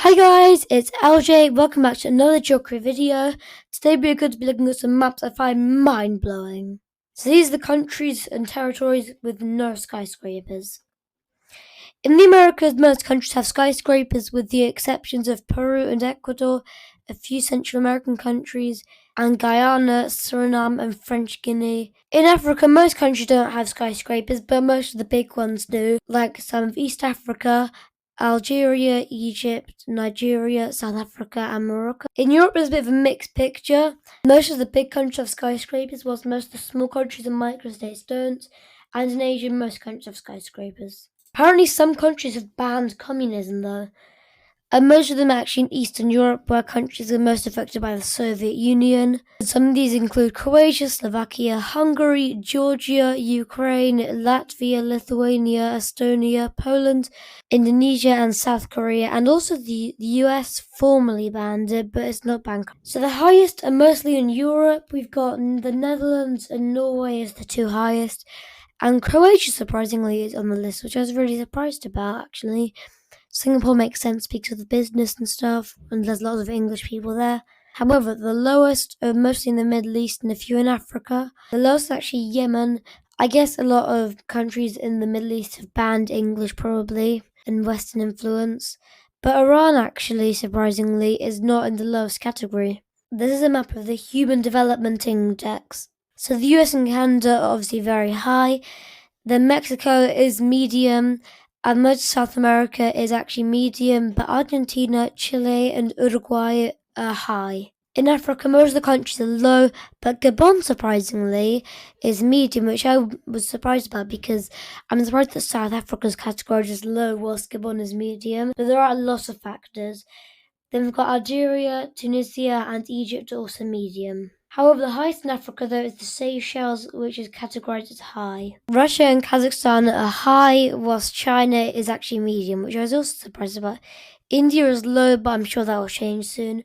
Hi guys, it's LJ. Welcome back to another geography video. Today we're going to be looking at some maps I find mind-blowing. So these are the countries and territories with no skyscrapers. In the Americas, most countries have skyscrapers with the exceptions of Peru and Ecuador, a few Central American countries, and Guyana, Suriname, and French Guinea. In Africa, most countries don't have skyscrapers, but most of the big ones do, like some of East Africa, Algeria, Egypt, Nigeria, South Africa, and Morocco. In Europe, there's a bit of a mixed picture. Most of the big countries have skyscrapers, whilst most of the small countries and microstates don't. And in Asia, most countries have skyscrapers. Apparently, some countries have banned communism, though. And most of them are actually in Eastern Europe, where countries are most affected by the Soviet Union. Some of these include Croatia, Slovakia, Hungary, Georgia, Ukraine, Latvia, Lithuania, Estonia, Poland, Indonesia, and South Korea. And also the US formally banned it, but it's not banned. So the highest are mostly in Europe. We've got the Netherlands and Norway as the two highest. And Croatia, surprisingly, is on the list, which I was really surprised about, actually. Singapore makes sense because of the business and stuff, and there's lots of English people there. However, the lowest are mostly in the Middle East and a few in Africa. The lowest is actually Yemen. I guess a lot of countries in the Middle East have banned English probably, and Western influence. But Iran actually, surprisingly, is not in the lowest category. This is a map of the Human Development Index. So the US and Canada are obviously very high. Then Mexico is medium. And most of South America is actually medium, but Argentina, Chile, and Uruguay are high. In Africa, most of the countries are low, but Gabon, surprisingly, is medium, which I was surprised about because I'm surprised that South Africa's category is low, whilst Gabon is medium. But there are a lot of factors. Then we've got Algeria, Tunisia, and Egypt, also medium. However, the highest in Africa, though, is the Seychelles, which is categorized as high. Russia and Kazakhstan are high, whilst China is actually medium, which I was also surprised about. India is low, but I'm sure that will change soon.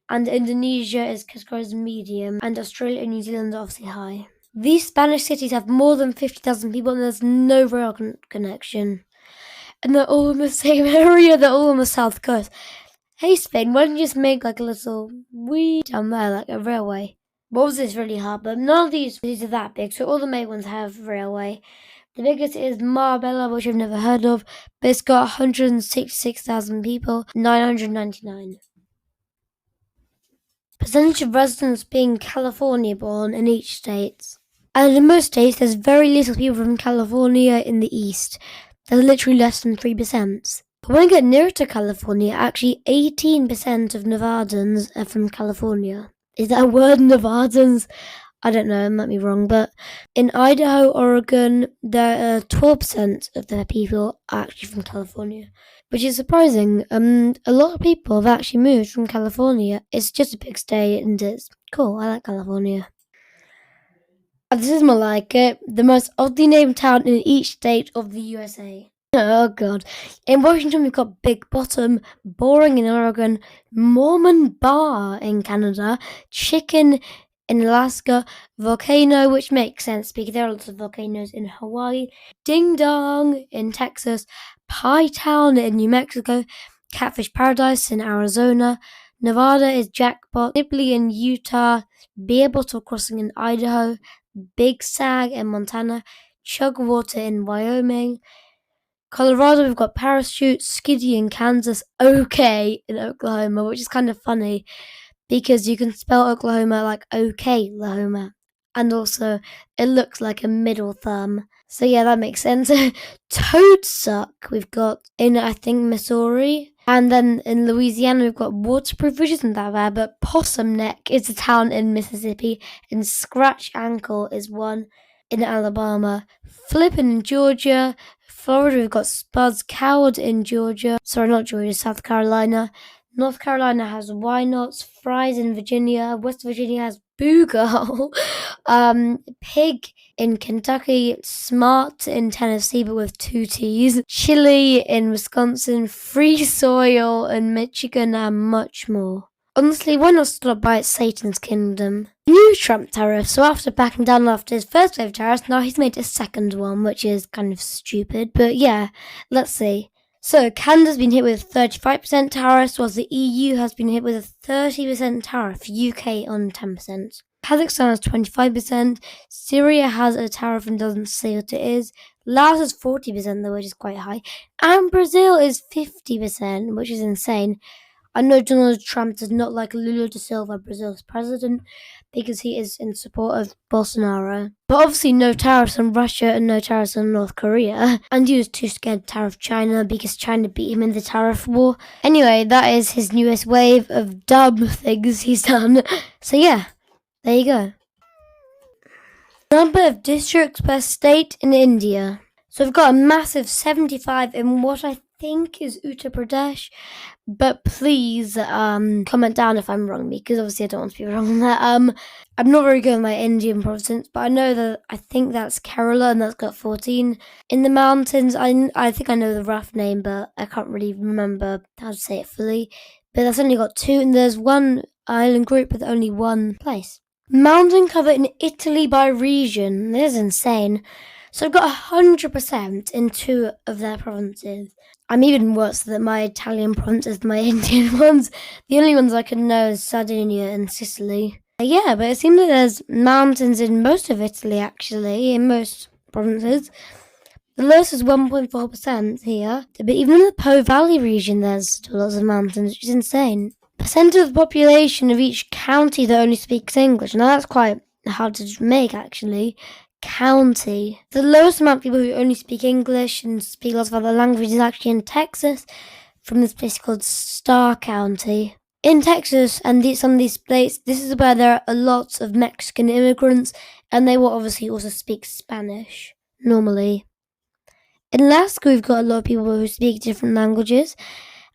And Indonesia is categorized as medium, and Australia and New Zealand are obviously high. These Spanish cities have more than 50,000 people, and there's no rail connection. And they're all in the same area, they're all on the south coast. Hey Spain, why don't you just make like a little wee down there, like a railway? What was this really hard? But none of these are that big, so all the main ones have railway. The biggest is Marbella, which I've never heard of, but it's got 166,000 people, 999. Percentage of residents being California born in each state. And in most states, there's very little people from California in the east. There's literally less than 3%. But when you get nearer to California, actually 18% of Nevadans are from California. Is that a word, Nevadans? I don't know, I might be wrong, but in Idaho, Oregon, there are 12% of the people are actually from California, which is surprising. A lot of people have actually moved from California. It's just a big state, and it's cool. I like California. This is more like it. The most oddly named town in each state of the USA. Oh god. In Washington we've got Big Bottom, Boring in Oregon, Mormon Bar in Canada, Chicken in Alaska, Volcano, which makes sense because there are lots of volcanoes in Hawaii, Ding Dong in Texas, Pie Town in New Mexico, Catfish Paradise in Arizona, Nevada is Jackpot, Sibley in Utah, Beer Bottle Crossing in Idaho, Big Sag in Montana, Chug Water in Wyoming, Colorado, we've got Parachute, Skiddy in Kansas, OK in Oklahoma, which is kind of funny because you can spell Oklahoma like OK-Lahoma. And also, it looks like a middle thumb. So yeah, that makes sense. Toadsuck, we've got in, I think, Missouri. And then in Louisiana, we've got Waterproof, which isn't that bad, but Possum Neck is a town in Mississippi. And Scratch Ankle is one in Alabama. Flippin' in Georgia. Florida, we've got Spuds Coward in Georgia. Sorry, not Georgia, South Carolina. North Carolina has Why Nots. Fries in Virginia. West Virginia has Boogle. Pig in Kentucky. Smart in Tennessee, but with 2 T's. Chili in Wisconsin. Free Soil in Michigan, and much more. Honestly, why not stop by Satan's Kingdom? New Trump tariff. So after backing down after his first wave of tariffs, now he's made a second one, which is kind of stupid. But yeah, let's see. So Canada's been hit with 35% tariffs, whilst the EU has been hit with a 30% tariff, UK on 10%. Kazakhstan has 25%, Syria has a tariff and doesn't say what it is, Laos is 40% though, which is quite high, and Brazil is 50%, which is insane. I know Donald Trump does not like Lula da Silva, Brazil's president, because he is in support of Bolsonaro. But obviously no tariffs on Russia and no tariffs on North Korea. And he was too scared to tariff China because China beat him in the tariff war. Anyway, that is his newest wave of dumb things he's done. So yeah, there you go. Number of districts per state in India. So we've got a massive 75 in what I think is Uttar Pradesh, but please comment down if I'm wrong, because obviously I don't want to be wrong on that. I'm not very good at my Indian provinces, but I think that's Kerala, and that's got 14. In the mountains, I think I know the rough name, but I can't really remember how to say it fully. But that's only got 2, and there's one island group with only 1 place. Mountain cover in Italy by region. This is insane. So I've got 100% in 2 of their provinces. I'm even worse than my Italian provinces than my Indian ones. The only ones I can know is Sardinia and Sicily. Yeah, but it seems like there's mountains in most of Italy, actually, in most provinces. The lowest is 1.4% here. But even in the Po Valley region, there's still lots of mountains, which is insane. Percent of the population of each county that only speaks English. Now that's quite hard to make, actually. County. The lowest amount of people who only speak English and speak lots of other languages is actually in Texas, from this place called Starr County. In Texas and some of these states, this is where there are lots of Mexican immigrants, and they will obviously also speak Spanish, normally. In Alaska, we've got a lot of people who speak different languages,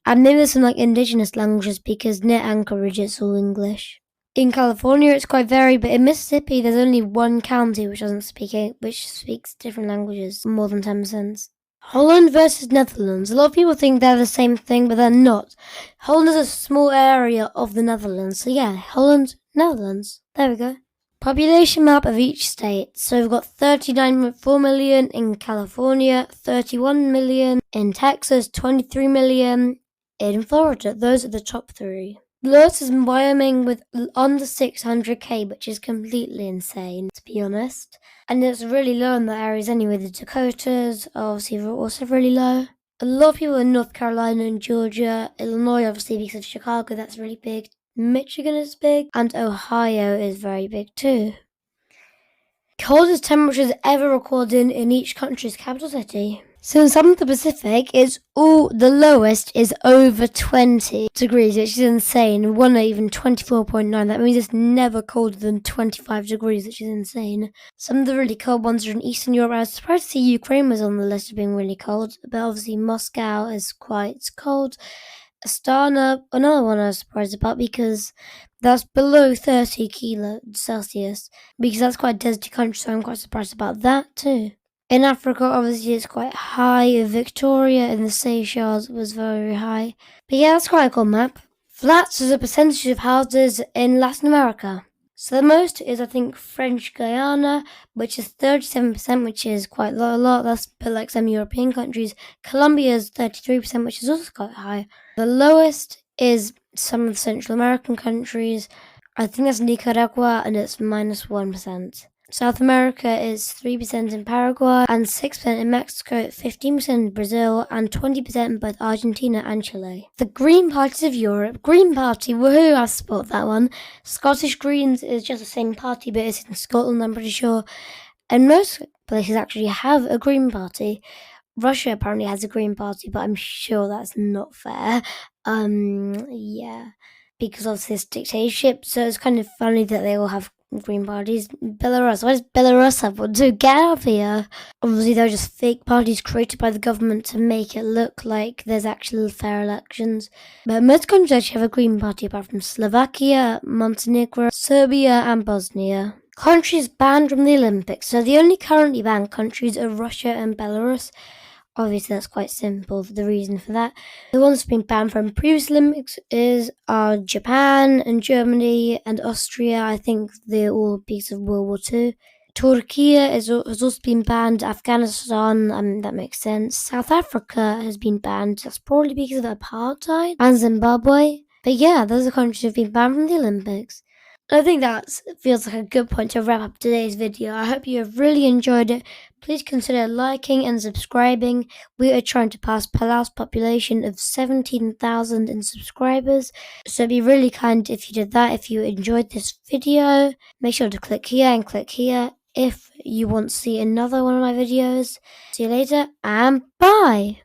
and maybe there's some indigenous languages because near Anchorage it's all English. In California, it's quite varied, but in Mississippi, there's only 1 county which speaks different languages, more than 10%. Holland versus Netherlands. A lot of people think they're the same thing, but they're not. Holland is a small area of the Netherlands. So yeah, Holland, Netherlands. There we go. Population map of each state. So we've got 39.4 million in California, 31 million in Texas, 23 million in Florida. Those are the top 3. Lowest is in Wyoming with under 600k, which is completely insane, to be honest. And it's really low in the areas anyway. The Dakotas obviously are also really low. A lot of people in North Carolina and Georgia, Illinois obviously because of Chicago, that's really big. Michigan is big, and Ohio is very big too. Coldest temperatures ever recorded in each country's capital city. So in some of the Pacific, the lowest is over 20 degrees, which is insane. One are even 24.9. That means it's never colder than 25 degrees, which is insane. Some of the really cold ones are in Eastern Europe. I was surprised to see Ukraine was on the list of being really cold, but obviously Moscow is quite cold. Astana, another one I was surprised about because that's below 30 Celsius, because that's quite a deserty country, so I'm quite surprised about that too. In Africa, obviously, it's quite high. Victoria in the Seychelles was very high. But yeah, that's quite a cool map. Flats is a percentage of houses in Latin America. So the most is, I think, French Guiana, which is 37%, which is quite a lot. That's like some European countries. Colombia is 33%, which is also quite high. The lowest is some of the Central American countries. I think that's Nicaragua, and it's -1%. South America is 3% in Paraguay and 6% in Mexico, 15% in Brazil, and 20% in both Argentina and Chile. The Green Parties of Europe. Green Party, woohoo, I support that one. Scottish Greens is just the same party, but it's in Scotland, I'm pretty sure. And most places actually have a Green Party. Russia apparently has a Green Party, but I'm sure that's not fair. Because of this dictatorship, so it's kind of funny that they all have Green parties. Belarus, what does Belarus have one to? Get out of here. Obviously, they're just fake parties created by the government to make it look like there's actual fair elections. But most countries actually have a Green Party, apart from Slovakia, Montenegro, Serbia, and Bosnia. Countries banned from the Olympics. So the only currently banned countries are Russia and Belarus. Obviously, that's quite simple, the reason for that. The ones that have been banned from previous Olympics are Japan and Germany and Austria. I think they're all because of World War II. Turkey has also been banned. Afghanistan, that makes sense. South Africa has been banned. That's probably because of apartheid. And Zimbabwe. But yeah, those are countries that have been banned from the Olympics. I think that feels like a good point to wrap up today's video. I hope you have really enjoyed it. Please consider liking and subscribing. We are trying to pass Palau's population of 17,000 in subscribers. So it'd be really kind if you did that. If you enjoyed this video, make sure to click here and click here if you want to see another one of my videos. See you later and bye!